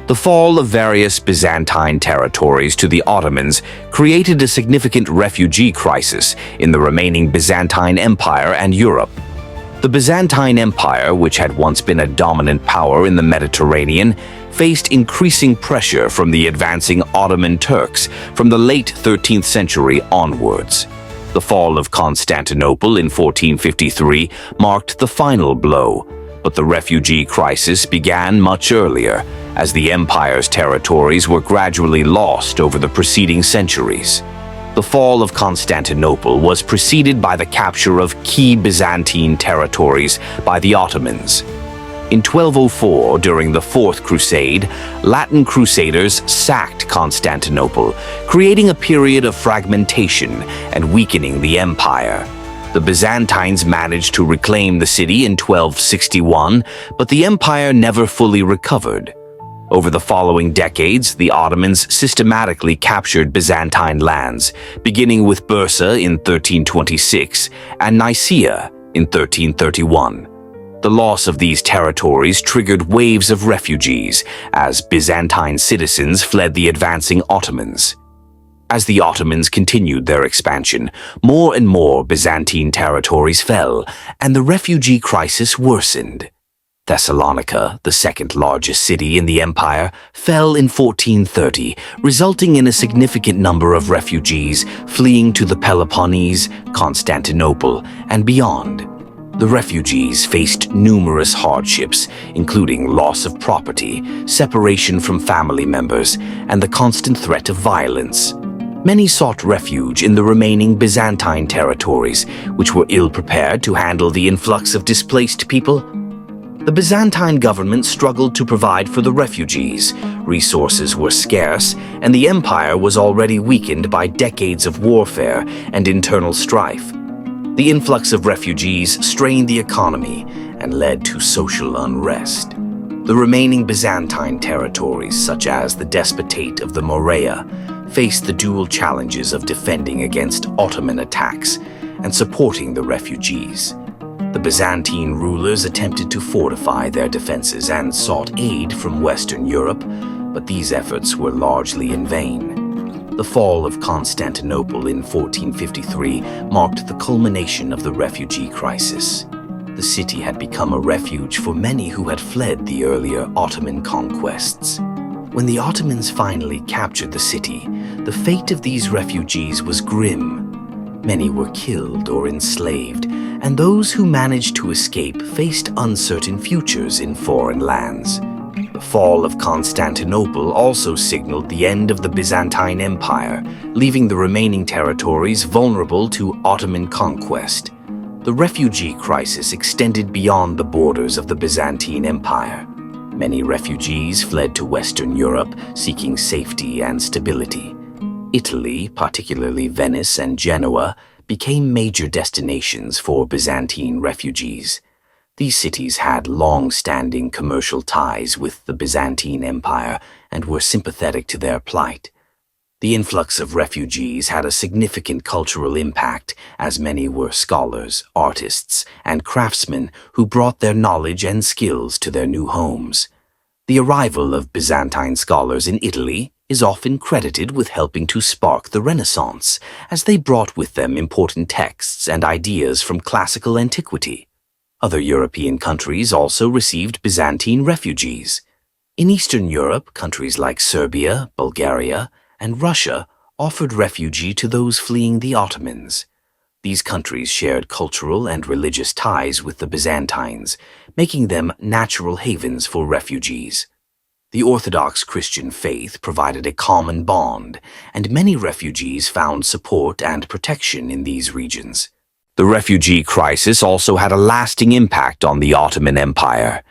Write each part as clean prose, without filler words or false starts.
The fall of various Byzantine territories to the Ottomans created a significant refugee crisis in the remaining Byzantine Empire and Europe. The Byzantine Empire, which had once been a dominant power in the Mediterranean, faced increasing pressure from the advancing Ottoman Turks from the late 13th century onwards. The fall of Constantinople in 1453 marked the final blow, but the refugee crisis began much earlier, as the empire's territories were gradually lost over the preceding centuries. The fall of Constantinople was preceded by the capture of key Byzantine territories by the Ottomans. In 1204, during the Fourth Crusade, Latin crusaders sacked Constantinople, creating a period of fragmentation and weakening the empire. The Byzantines managed to reclaim the city in 1261, but the empire never fully recovered. Over the following decades, the Ottomans systematically captured Byzantine lands, beginning with Bursa in 1326 and Nicaea in 1331. The loss of these territories triggered waves of refugees as Byzantine citizens fled the advancing Ottomans. As the Ottomans continued their expansion, more and more Byzantine territories fell, and the refugee crisis worsened. Thessalonica, the second largest city in the empire, fell in 1430, resulting in a significant number of refugees fleeing to the Peloponnese, Constantinople, and beyond. The refugees faced numerous hardships, including loss of property, separation from family members, and the constant threat of violence. Many sought refuge in the remaining Byzantine territories, which were ill-prepared to handle the influx of displaced people. The Byzantine government struggled to provide for the refugees. Resources were scarce, and the empire was already weakened by decades of warfare and internal strife. The influx of refugees strained the economy and led to social unrest. The remaining Byzantine territories, such as the Despotate of the Morea, faced the dual challenges of defending against Ottoman attacks and supporting the refugees. The Byzantine rulers attempted to fortify their defenses and sought aid from Western Europe, but these efforts were largely in vain. The fall of Constantinople in 1453 marked the culmination of the refugee crisis. The city had become a refuge for many who had fled the earlier Ottoman conquests. When the Ottomans finally captured the city, the fate of these refugees was grim. Many were killed or enslaved, and those who managed to escape faced uncertain futures in foreign lands. The fall of Constantinople also signaled the end of the Byzantine Empire, leaving the remaining territories vulnerable to Ottoman conquest. The refugee crisis extended beyond the borders of the Byzantine Empire. Many refugees fled to Western Europe, seeking safety and stability. Italy, particularly Venice and Genoa, became major destinations for Byzantine refugees. These cities had long-standing commercial ties with the Byzantine Empire and were sympathetic to their plight. The influx of refugees had a significant cultural impact, as many were scholars, artists, and craftsmen who brought their knowledge and skills to their new homes. The arrival of Byzantine scholars in Italy is often credited with helping to spark the Renaissance, as they brought with them important texts and ideas from classical antiquity. Other European countries also received Byzantine refugees. In Eastern Europe, countries like Serbia, Bulgaria, and Russia offered refugee to those fleeing the Ottomans. These countries shared cultural and religious ties with the Byzantines, making them natural havens for refugees. The Orthodox Christian faith provided a common bond, and many refugees found support and protection in these regions. The refugee crisis also had a lasting impact on the Ottoman Empire.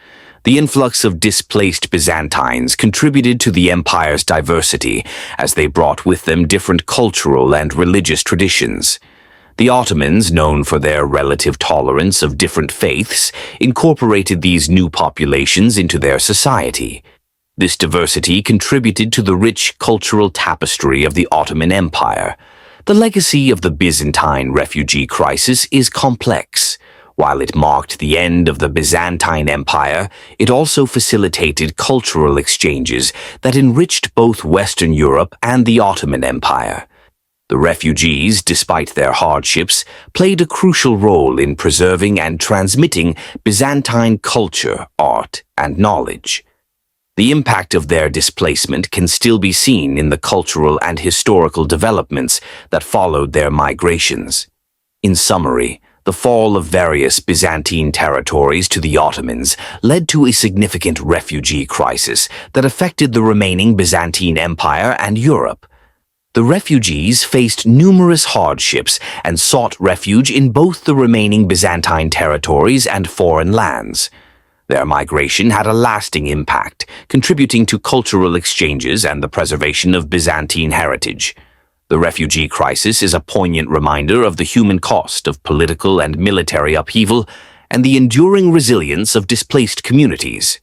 The influx of displaced Byzantines contributed to the empire's diversity, as they brought with them different cultural and religious traditions. The Ottomans, known for their relative tolerance of different faiths, incorporated these new populations into their society. This diversity contributed to the rich cultural tapestry of the Ottoman Empire. The legacy of the Byzantine refugee crisis is complex. While it marked the end of the Byzantine Empire, it also facilitated cultural exchanges that enriched both Western Europe and the Ottoman Empire. The refugees, despite their hardships, played a crucial role in preserving and transmitting Byzantine culture, art, and knowledge. The impact of their displacement can still be seen in the cultural and historical developments that followed their migrations. In summary, the fall of various Byzantine territories to the Ottomans led to a significant refugee crisis that affected the remaining Byzantine Empire and Europe. The refugees faced numerous hardships and sought refuge in both the remaining Byzantine territories and foreign lands. Their migration had a lasting impact, contributing to cultural exchanges and the preservation of Byzantine heritage. The refugee crisis is a poignant reminder of the human cost of political and military upheaval and the enduring resilience of displaced communities.